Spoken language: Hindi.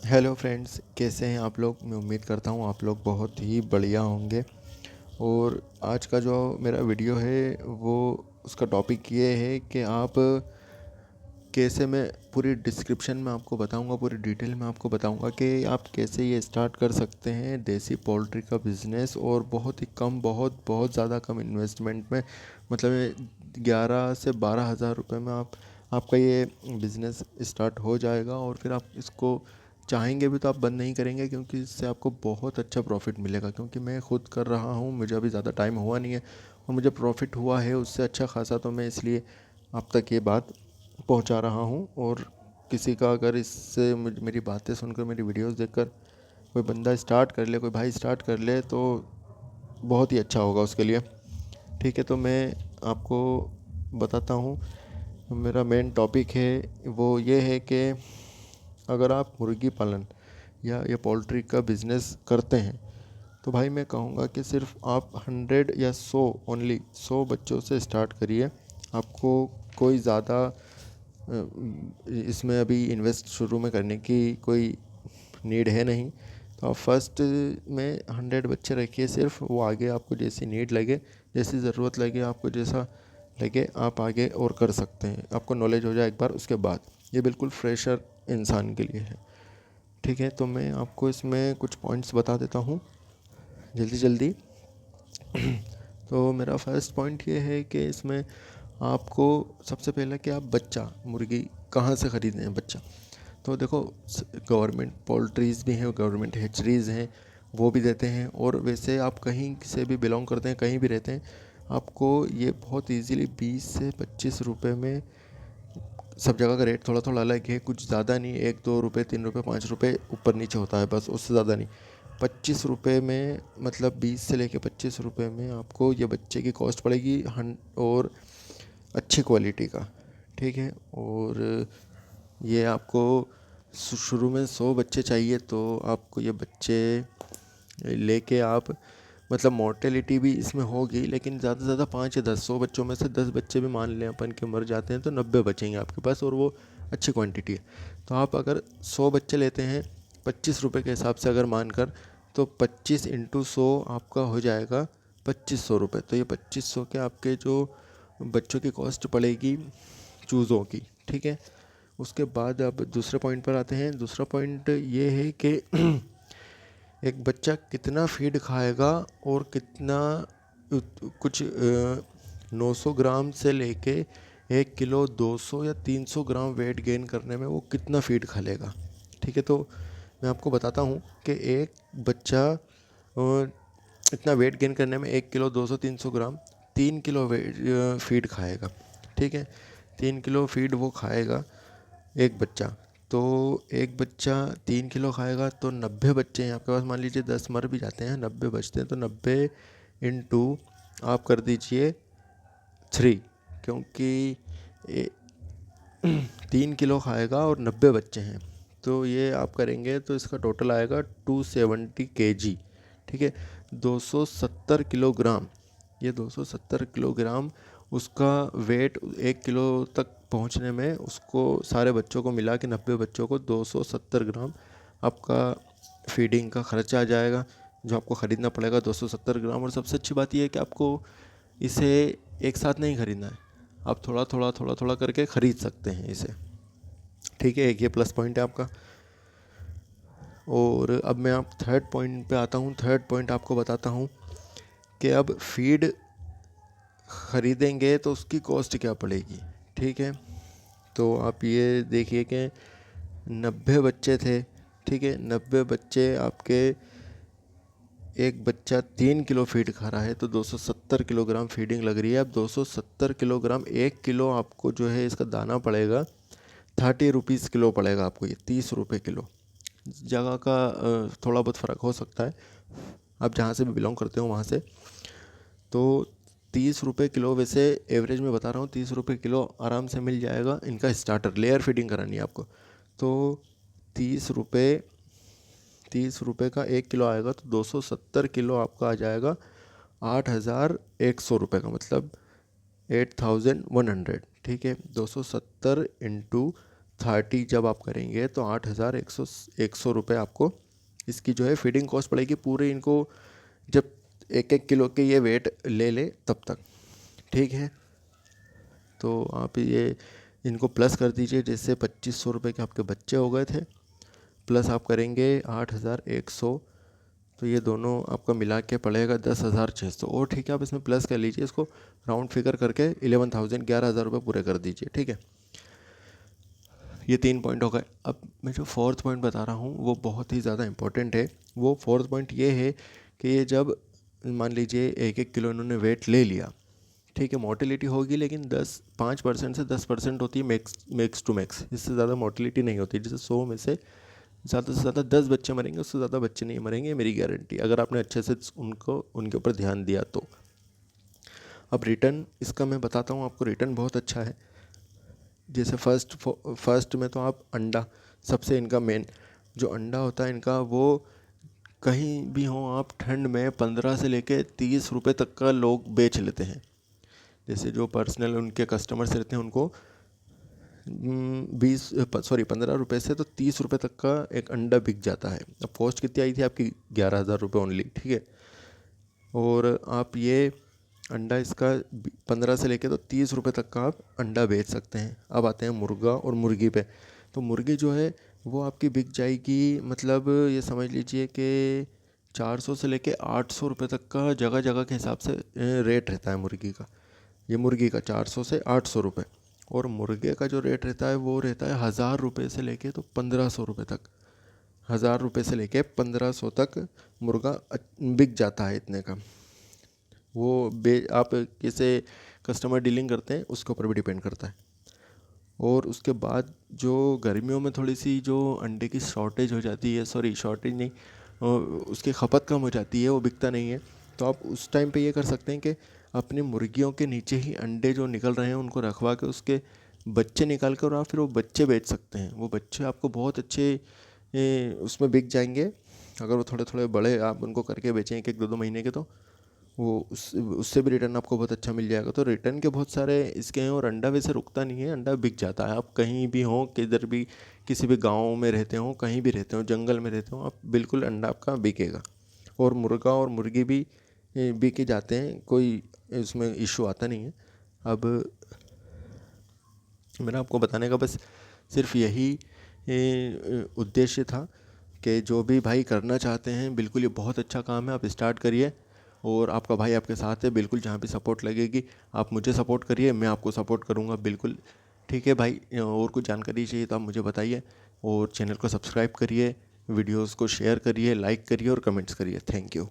हेलो फ्रेंड्स, कैसे हैं आप लोग। मैं उम्मीद करता हूँ आप लोग बहुत ही बढ़िया होंगे। और आज का जो मेरा वीडियो है वो उसका टॉपिक ये है कि आप कैसे, मैं पूरी डिस्क्रिप्शन में आपको बताऊंगा, पूरी डिटेल में आपको बताऊंगा कि आप कैसे ये स्टार्ट कर सकते हैं देसी पोल्ट्री का बिज़नेस। और बहुत ही कम, बहुत बहुत ज़्यादा कम इन्वेस्टमेंट में, मतलब 11 से 12 हज़ार रुपये में आपका ये बिज़नेस स्टार्ट हो जाएगा। और फिर आप इसको चाहेंगे भी तो आप बंद नहीं करेंगे, क्योंकि इससे आपको बहुत अच्छा प्रॉफिट मिलेगा। क्योंकि मैं खुद कर रहा हूँ, मुझे अभी ज़्यादा टाइम हुआ नहीं है और मुझे प्रॉफिट हुआ है उससे अच्छा खासा, तो मैं इसलिए आप तक ये बात पहुंचा रहा हूं। और किसी का अगर इससे मेरी बातें सुनकर, मेरी वीडियोस देखकर कोई बंदा स्टार्ट कर ले, कोई भाई स्टार्ट कर ले, तो बहुत ही अच्छा होगा उसके लिए। ठीक है, तो मैं आपको बताता हूँ। मेरा मेन टॉपिक है वो ये है कि अगर आप मुर्गी पालन या ये पोल्ट्री का बिज़नेस करते हैं तो भाई मैं कहूँगा कि सिर्फ आप 100 या 100, ओनली 100 बच्चों से स्टार्ट करिए। आपको कोई ज़्यादा इसमें अभी इन्वेस्ट शुरू में करने की कोई नीड है नहीं। तो आप फर्स्ट में 100 बच्चे रखिए सिर्फ, वो आगे आपको जैसी नीड लगे, जैसी ज़रूरत लगे, आपको जैसा लगे, आप आगे और कर सकते हैं। आपको नॉलेज हो जाए एक बार, उसके बाद ये बिल्कुल फ्रेशर इंसान के लिए है। ठीक है, तो मैं आपको इसमें कुछ पॉइंट्स बता देता हूँ जल्दी जल्दी। तो मेरा फर्स्ट पॉइंट ये है कि इसमें आपको सबसे पहले कि आप बच्चा मुर्गी कहाँ से ख़रीदें हैं बच्चा। तो देखो, गवर्नमेंट पोल्ट्रीज़ भी हैं, गवर्नमेंट हैचरीज़ हैं, वो भी देते हैं। और वैसे आप कहीं से भी बिलोंग करते हैं, कहीं भी रहते हैं, आपको ये बहुत इजीली 20 से 25 रुपए में, सब जगह का रेट थोड़ा थोड़ा अलग है, कुछ ज़्यादा नहीं, 1-2 रुपये, 3 रुपये, 5 रुपये ऊपर नीचे होता है, बस उससे ज़्यादा नहीं। 25 रुपये में, मतलब 20 से लेके 25 रुपये में आपको ये बच्चे की कॉस्ट पड़ेगी, और अच्छी क्वालिटी का। ठीक है, और ये आपको शुरू में 100 बच्चे चाहिए, तो आपको ये बच्चे लेके आप, मतलब मोर्टेलिटी भी इसमें होगी, लेकिन ज़्यादा से ज़्यादा 5 या 10, 100 बच्चों में से 10 बच्चे भी मान लें अपन के मर जाते हैं तो 90 बचेंगे आपके पास, और वो अच्छी क्वांटिटी है। तो आप अगर 100 बच्चे लेते हैं 25 रुपये के हिसाब से अगर मानकर, तो 25 इंटू 100 आपका हो जाएगा 2500 रुपये। तो ये 2500 के आपके जो बच्चों की कॉस्ट पड़ेगी चूज़ों की। ठीक है, उसके बाद अब दूसरे पॉइंट पर आते हैं। दूसरा पॉइंट ये है कि एक बच्चा कितना फीड खाएगा और कितना, कुछ 900 ग्राम से लेके 1 किलो 200 या 300 ग्राम वेट गेन करने में वो कितना फीड खा लेगा। ठीक है, तो मैं आपको बताता हूँ कि एक बच्चा इतना वेट गेन करने में 1 किलो 200 300 ग्राम 3 किलो फीड खाएगा। ठीक है, 3 किलो फीड वो खाएगा एक बच्चा। तो एक बच्चा 3 किलो खाएगा तो 90 बच्चे हैं आपके पास, मान लीजिए 10 मर भी जाते हैं, 90 बचते हैं, तो 90 इंटू आप कर दीजिए 3, क्योंकि 3 किलो खाएगा और 90 बच्चे हैं, तो ये आप करेंगे तो इसका टोटल आएगा 270 kg। ठीक है, 270 किलोग्राम। ये 270 किलोग्राम उसका वेट 1 किलो तक पहुंचने में, उसको सारे बच्चों को मिला के 90 बच्चों को 270 ग्राम आपका फीडिंग का खर्चा आ जाएगा, जो आपको ख़रीदना पड़ेगा 270 ग्राम। और सबसे अच्छी बात यह है कि आपको इसे एक साथ नहीं ख़रीदना है, आप थोड़ा थोड़ा थोड़ा थोड़ा करके ख़रीद सकते हैं इसे। ठीक है, एक ये प्लस पॉइंट है आपका। और अब मैं आप थर्ड पॉइंट पे आता हूँ। थर्ड पॉइंट आपको बताता हूँ कि अब फीड ख़रीदेंगे तो उसकी कॉस्ट क्या पड़ेगी। ठीक है, तो आप ये देखिए कि 90 बच्चे थे। ठीक है, 90 बच्चे आपके, एक बच्चा 3 किलो फीड खा रहा है तो 270 किलोग्राम फीडिंग लग रही है। अब 270 किलोग्राम, 1 किलो आपको जो है इसका दाना पड़ेगा 30 रुपीज़ किलो पड़ेगा आपको, ये 30 रुपये किलो। जगह का थोड़ा बहुत फ़र्क हो सकता है, आप जहाँ से भी बिलोंग करते हो वहाँ से। तो 30 रुपये किलो, वैसे एवरेज में बता रहा हूँ, 30 रुपये किलो आराम से मिल जाएगा इनका स्टार्टर। लेयर फीडिंग करानी है आपको, तो 30 रुपये, 30 रुपये का 1 किलो आएगा, तो 270 किलो आपका आ जाएगा 8,100 रुपये का, मतलब 8,100। ठीक है, 270 इंटू 30 जब आप करेंगे तो 8,100 रुपये आपको इसकी जो है फीडिंग कॉस्ट पड़ेगी पूरे इनको, जब 1-1 किलो के ये वेट ले ले तब तक। ठीक है, तो आप ये इनको प्लस कर दीजिए, जैसे 2,500 रुपये के आपके बच्चे हो गए थे, प्लस आप करेंगे 8,100, तो ये दोनों आपका मिला के पड़ेगा 10,600। और ठीक है, आप इसमें प्लस कर लीजिए, इसको राउंड फिगर करके 11,000 रुपये पूरे कर दीजिए। ठीक है, ये 3 पॉइंट हो गए। अब मैं जो 4th पॉइंट बता रहा हूँ वो बहुत ही ज़्यादा इंपॉर्टेंट है। वो 4th पॉइंट ये है कि ये जब मान लीजिए 1-1 किलो इन्होंने वेट ले लिया, ठीक है, मोटिलिटी होगी लेकिन 5% से 10% होती है मैक्स टू मैक्स, इससे ज़्यादा मोटिलिटी नहीं होती। जैसे 100 में से ज़्यादा 10 बच्चे मरेंगे, उससे ज़्यादा बच्चे नहीं मरेंगे, मेरी गारंटी, अगर आपने अच्छे से उनके ऊपर ध्यान दिया तो। अब रिटर्न इसका मैं बताता हूँ आपको, रिटर्न बहुत अच्छा है। जैसे फर्स्ट में तो आप अंडा, सबसे इनका मेन जो अंडा होता है इनका, वो कहीं भी हो आप ठंड में 15 से लेके 30 रुपये तक का लोग बेच लेते हैं। जैसे जो पर्सनल उनके कस्टमर्स रहते हैं उनको 15 रुपये से तो 30 रुपये तक का एक अंडा बिक जाता है। अब कॉस्ट कितनी आई थी आपकी? 11,000 रुपये ओनली। ठीक है, और आप ये अंडा इसका 15 से लेके तो 30 रुपये तक का आप अंडा बेच सकते हैं। अब आते हैं मुर्गा और मुर्गी पे। तो मुर्गी जो है वो आपकी बिक जाएगी, मतलब ये समझ लीजिए कि 400 से लेके 800 रुपये तक का जगह जगह के हिसाब से रेट रहता है मुर्गी का। ये मुर्गी का 400 से 800 रुपये, और मुर्गे का जो रेट रहता है वो रहता है 1,000 रुपये से लेके तो 1,500 रुपये तक। 1,000 रुपये से लेके 1,500 तक मुर्गा बिक जाता है इतने का। वो आप कैसे कस्टमर डीलिंग करते हैं उसके ऊपर भी डिपेंड करता है। और उसके बाद जो गर्मियों में थोड़ी सी जो अंडे की शॉर्टेज हो जाती है, सॉरी शॉर्टेज नहीं, उसकी खपत कम हो जाती है, वो बिकता नहीं है, तो आप उस टाइम पे ये कर सकते हैं कि अपनी मुर्गियों के नीचे ही अंडे जो निकल रहे हैं उनको रखवा के उसके बच्चे निकाल कर, और आप फिर वो बच्चे बेच सकते हैं। वो बच्चे आपको बहुत अच्छे उसमें बिक जाएंगे। अगर वो थोड़े थोड़े बड़े आप उनको करके बेचें 1-1, 2-2 महीने के, तो वो उससे भी रिटर्न आपको बहुत अच्छा मिल जाएगा। तो रिटर्न के बहुत सारे इसके हैं, और अंडा वैसे रुकता नहीं है, अंडा बिक जाता है। आप कहीं भी हों, किधर भी, किसी भी गाँव में रहते हों, कहीं भी रहते हों, जंगल में रहते हों, आप बिल्कुल अंडा आपका बिकेगा। और मुर्गा और मुर्गी भी बिक ही जाते हैं, कोई इसमें इशू आता नहीं है। अब मेरा आपको बताने का बस सिर्फ यही उद्देश्य था कि जो भी भाई करना चाहते हैं, बिल्कुल ये बहुत अच्छा काम है, आप स्टार्ट करिए, और आपका भाई आपके साथ है बिल्कुल। जहाँ भी सपोर्ट लगेगी आप मुझे सपोर्ट करिए, मैं आपको सपोर्ट करूँगा बिल्कुल। ठीक है भाई, और कुछ जानकारी चाहिए तो आप मुझे बताइए, और चैनल को सब्सक्राइब करिए, वीडियोस को शेयर करिए, लाइक करिए और कमेंट्स करिए। Thank you.